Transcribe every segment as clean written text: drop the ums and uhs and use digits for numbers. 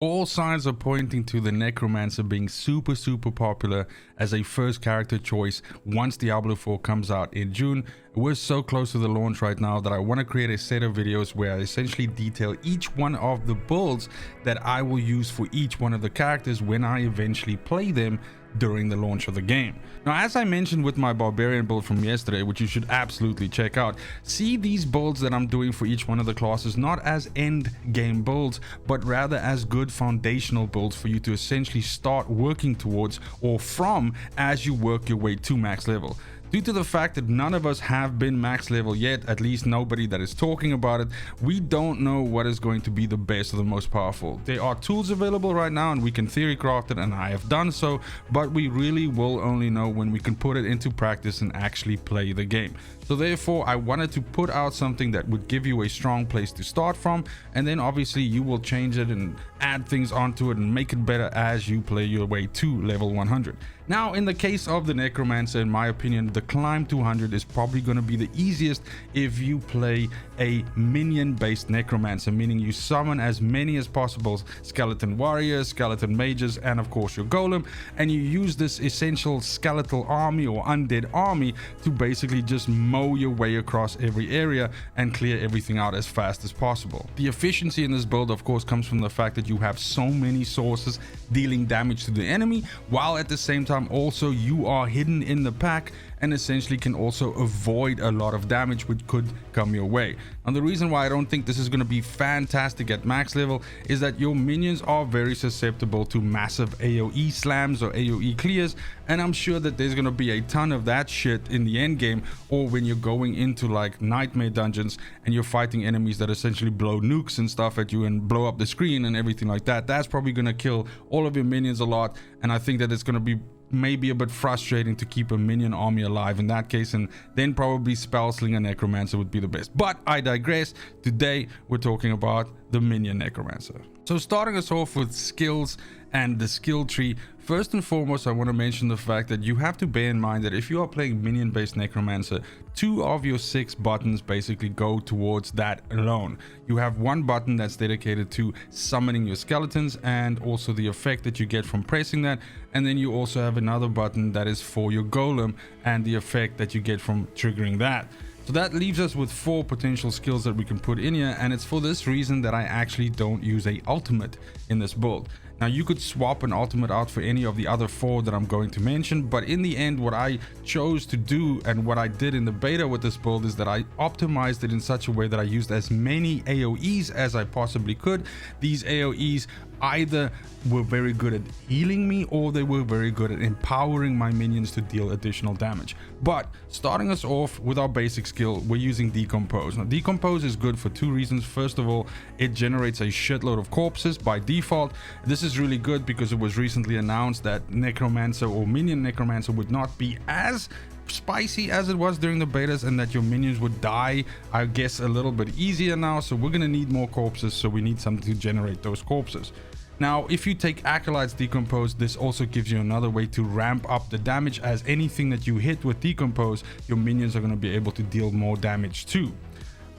All signs are pointing to the Necromancer being super popular as a first character choice once Diablo 4 comes out in June. We're so close to the launch right now that I want to create a set of videos where I essentially detail each one of the builds that I will use for each one of the characters when I eventually play them during the launch of the game. Now, as I mentioned with my barbarian build from yesterday, which you should absolutely check out, see these builds that I'm doing for each one of the classes not as end game builds, but rather as good foundational builds for you to essentially start working towards or from as you work your way to max level. Due to the fact that none of us have been max level yet, at least nobody that is talking about it, we don't know what is going to be the best or the most powerful. There are tools available right now and we can theory craft it, and I have done so, but we really will only know when we can put it into practice and actually play the game. So therefore, I wanted to put out something that would give you a strong place to start from, and then obviously you will change it and add things onto it and make it better as you play your way to level 100. Now, in the case of the Necromancer, in my opinion, the climb to 100 is probably going to be the easiest if you play a minion based Necromancer, meaning you summon as many as possible skeleton warriors, skeleton mages, and of course your golem, and you use this essential skeletal army or undead army to basically just mow your way across every area and clear everything out as fast as possible. The efficiency in this build, of course, comes from the fact that you have so many sources dealing damage to the enemy, while at the same time also you are hidden in the pack and essentially can also avoid a lot of damage which could come your way. And the reason why I don't think this is going to be fantastic at max level is that your minions are very susceptible to massive AoE slams or AoE clears, and I'm sure that there's going to be a ton of that shit in the end game, or when you're going into like nightmare dungeons and you're fighting enemies that essentially blow nukes and stuff at you and blow up the screen and everything like that. That's probably going to kill all of your minions a lot, and I think that it's going to be maybe a bit frustrating to keep a minion army alive in that case, and then probably Spellslinger Necromancer would be the best. But I digress. Today we're talking about the Minion Necromancer. So starting us off with skills and the skill tree, first and foremost I want to mention the fact that you have to bear in mind that if you are playing minion based Necromancer, 2 of your 6 buttons basically go towards that alone. You have one button that's dedicated to summoning your skeletons and also the effect that you get from pressing that, and then you also have another button that is for your golem and the effect that you get from triggering that. So that leaves us with 4 potential skills that we can put in here, and it's for this reason that I actually don't use a ultimate in this build. Now, you could swap an ultimate out for any of the other 4 that I'm going to mention, but in the end what I chose to do and what I did in the beta with this build is that I optimized it in such a way that I used as many AoEs as I possibly could. These AoEs either were very good at healing me or they were very good at empowering my minions to deal additional damage. But starting us off with our basic skill, we're using Decompose. Now, Decompose is good for 2 reasons. First of all, it generates a shitload of corpses by default. This is really good because it was recently announced that Necromancer or Minion Necromancer would not be as spicy as it was during the betas, and that your minions would die, I guess, a little bit easier now. So we're gonna need more corpses, so we need something to generate those corpses. Now, if you take Acolyte's Decompose, this also gives you another way to ramp up the damage, as anything that you hit with Decompose, your minions are going to be able to deal more damage too.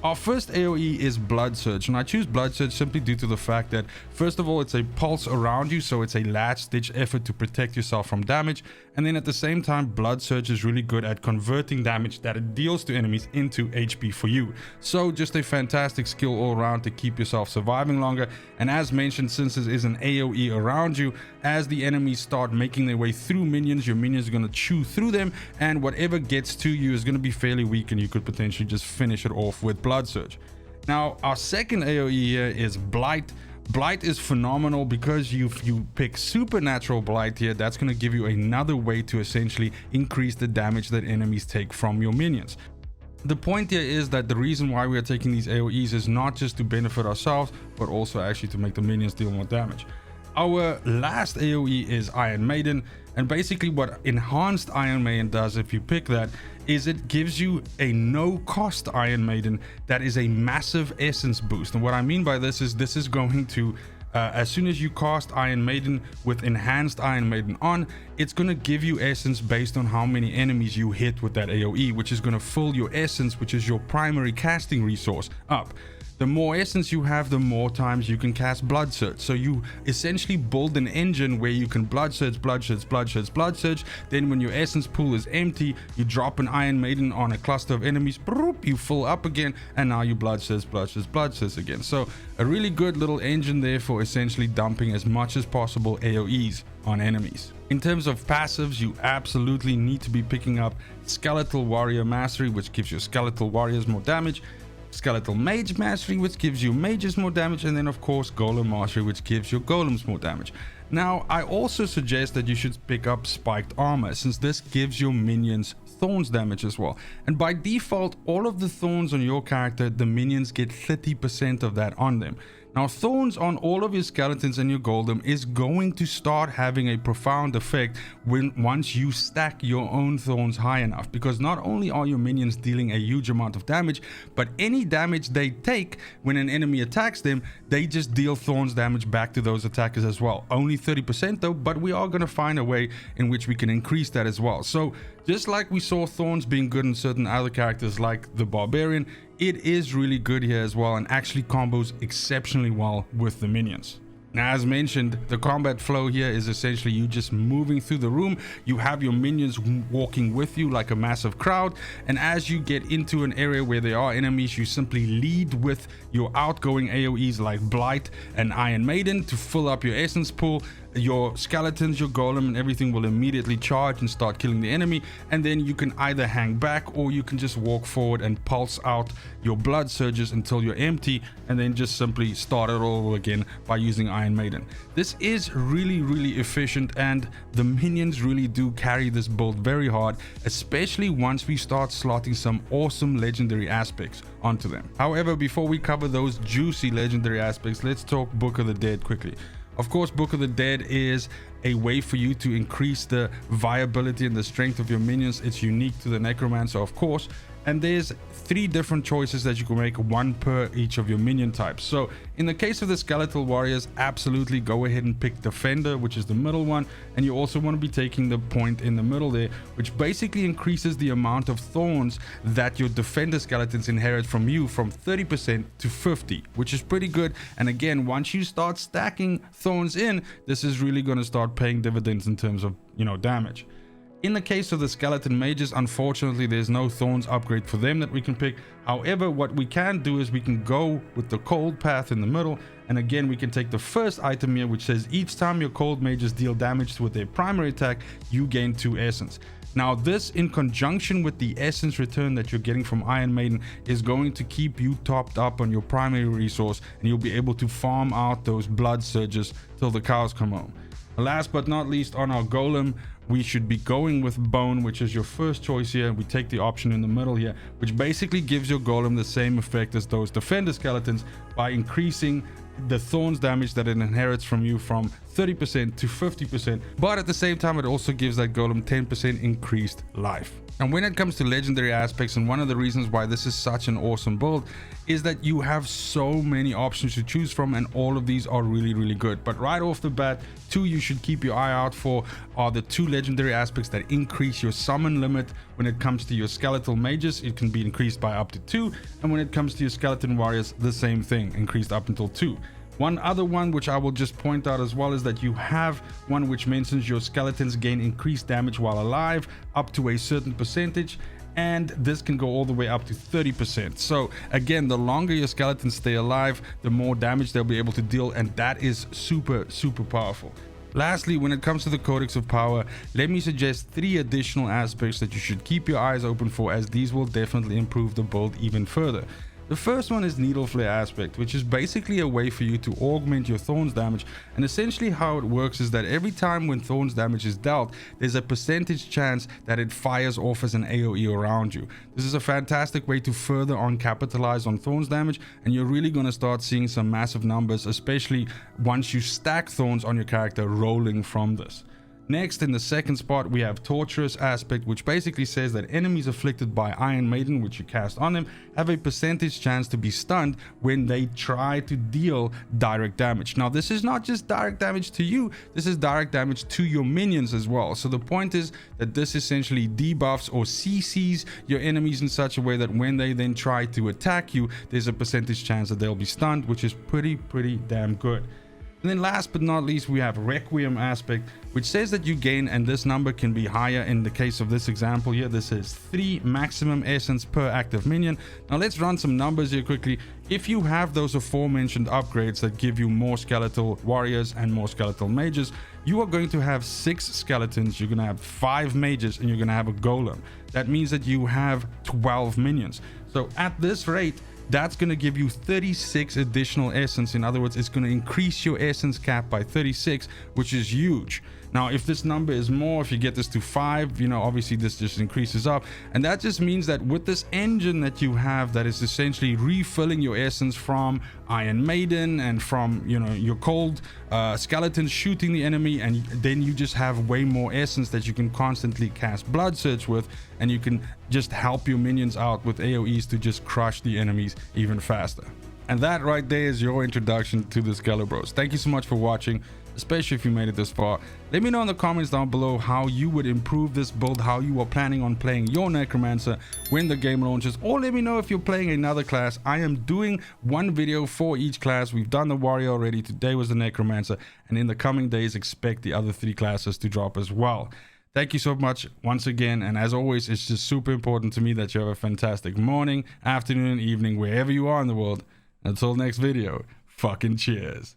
Our first AoE is Blood Surge, and I choose Blood Surge simply due to the fact that, first of all, it's a pulse around you, so it's a last-ditch effort to protect yourself from damage, and then at the same time, Blood Surge is really good at converting damage that it deals to enemies into HP for you. So just a fantastic skill all around to keep yourself surviving longer, and as mentioned, since this is an AoE around you, as the enemies start making their way through minions, your minions are going to chew through them, and whatever gets to you is going to be fairly weak, and you could potentially just finish it off with Blood Surge. Now, our second AoE here is Blight. Blight is phenomenal because if you pick Supernatural Blight here, that's going to give you another way to essentially increase the damage that enemies take from your minions. The point here is that the reason why we are taking these AoEs is not just to benefit ourselves, but also actually to make the minions deal more damage. Our last AoE is Iron Maiden, and basically what Enhanced Iron Maiden does, if you pick that, is it gives you a no-cost Iron Maiden that is a massive essence boost. And what I mean by this is going to, as soon as you cast Iron Maiden with Enhanced Iron Maiden on, it's going to give you essence based on how many enemies you hit with that AoE, which is going to fill your essence, which is your primary casting resource, up. The more essence you have, the more times you can cast Blood Surge. So you essentially build an engine where you can Blood Surge, Blood Surge, Blood Surge, Blood Surge. Then when your essence pool is empty, you drop an Iron Maiden on a cluster of enemies, you fill up again, and now you Blood Surge, Blood Surge, Blood Surge again. So a really good little engine there for essentially dumping as much as possible AoEs on enemies. In terms of passives, you absolutely need to be picking up Skeletal Warrior Mastery, which gives your Skeletal Warriors more damage, Skeletal Mage Mastery, which gives you mages more damage, and then of course Golem Mastery, which gives your golems more damage. Now, I also suggest that you should pick up Spiked Armor, since this gives your minions thorns damage as well. And by default, all of the thorns on your character, the minions get 30% of that on them. Now, thorns on all of your skeletons and your golem is going to start having a profound effect once you stack your own thorns high enough, because not only are your minions dealing a huge amount of damage, but any damage they take when an enemy attacks them, they just deal thorns damage back to those attackers as well. Only 30% though, but we are going to find a way in which we can increase that as well. So just like we saw thorns being good in certain other characters like the Barbarian, it is really good here as well, and actually combos exceptionally well with the minions. Now, as mentioned, the combat flow here is essentially you just moving through the room. You have your minions walking with you like a massive crowd, and as you get into an area where there are enemies, you simply lead with your outgoing AoEs like Blight and Iron Maiden to fill up your essence pool. Your skeletons, your golem, and everything will immediately charge and start killing the enemy, and then you can either hang back or you can just walk forward and pulse out your blood surges until you're empty, and then just simply start it all over again by using Iron Maiden. This is really efficient, and the minions really do carry this build very hard, especially once we start slotting some awesome legendary aspects onto them. However, before we cover those juicy legendary aspects, let's talk Book of the Dead quickly. Of course, Book of the Dead is a way for you to increase the viability and the strength of your minions. It's unique to the Necromancer, of course, and there's 3 different choices that you can make, 1 per each of your minion types. So in the case of the Skeletal Warriors, absolutely go ahead and pick Defender, which is the middle one, and you also want to be taking the point in the middle there, which basically increases the amount of thorns that your Defender skeletons inherit from you from 30% to 50%, which is pretty good. And again, once you start stacking thorns in, this is really going to start paying dividends in terms of, damage. In the case of the skeleton mages, unfortunately there's no thorns upgrade for them that we can pick. However, what we can do is we can go with the cold path in the middle, and again we can take the first item here, which says each time your cold mages deal damage with their primary attack, you gain 2 essence. Now this, in conjunction with the essence return that you're getting from Iron Maiden, is going to keep you topped up on your primary resource, and you'll be able to farm out those blood surges till the cows come home. Last but not least, on our golem, we should be going with Bone, which is your first choice here. We take the option in the middle here, which basically gives your golem the same effect as those Defender skeletons by increasing the thorns damage that it inherits from you from 30% to 50%, but at the same time it also gives that golem 10% increased life. And when it comes to legendary aspects, and one of the reasons why this is such an awesome build is that you have so many options to choose from, and all of these are really good. But right off the bat, 2 you should keep your eye out for are the 2 legendary aspects that increase your summon limit. When it comes to your skeletal mages, it can be increased by up to 2, and when it comes to your skeleton warriors, the same thing, increased up until 2. One other one which I will just point out as well is that you have one which mentions your skeletons gain increased damage while alive up to a certain percentage, and this can go all the way up to 30%. So again, the longer your skeletons stay alive, the more damage they'll be able to deal, and that is super powerful. Lastly, when it comes to the Codex of Power, let me suggest 3 additional aspects that you should keep your eyes open for, as these will definitely improve the build even further. The first one is Needle Flare aspect, which is basically a way for you to augment your thorns damage, and essentially how it works is that every time when thorns damage is dealt, there's a percentage chance that it fires off as an AoE around you. This is a fantastic way to further capitalize on thorns damage, and you're really going to start seeing some massive numbers, especially once you stack thorns on your character rolling from this. Next, in the second spot, we have Torturous Aspect, which basically says that enemies afflicted by Iron Maiden, which you cast on them, have a percentage chance to be stunned when they try to deal direct damage. Now, this is not just direct damage to you, this is direct damage to your minions as well. So the point is that this essentially debuffs or CCs your enemies in such a way that when they then try to attack you, there's a percentage chance that they'll be stunned, which is pretty damn good. And then last but not least, we have Requiem Aspect, which says that you gain, and this number can be higher in the case of this example here. This is 3 maximum essence per active minion. Now let's run some numbers here quickly. If you have those aforementioned upgrades that give you more skeletal warriors and more skeletal mages, you are going to have 6 skeletons, you're going to have 5 mages, and you're going to have a golem. That means that you have 12 minions. So at this rate, that's going to give you 36 additional essence. In other words, it's going to increase your essence cap by 36, which is huge. Now, if this number is more, if you get this to 5, you know, obviously this just increases up. And that just means that with this engine that you have that is essentially refilling your essence from Iron Maiden and from, you know, your cold skeletons shooting the enemy, and then you just have way more essence that you can constantly cast Blood Surge with, and you can just help your minions out with AoEs to just crush the enemies even faster. And that right there is your introduction to the Skelebros. Thank you so much for watching, especially if you made it this far. Let me know in the comments down below how you would improve this build, how you are planning on playing your Necromancer when the game launches, or let me know if you're playing another class. I am doing one video for each class. We've done the Warrior already, today was the Necromancer, and in the coming days expect the other 3 classes to drop as well. Thank you so much once again, and as always, it's just super important to me that you have a fantastic morning, afternoon, evening, wherever you are in the world. Until next video, fucking cheers.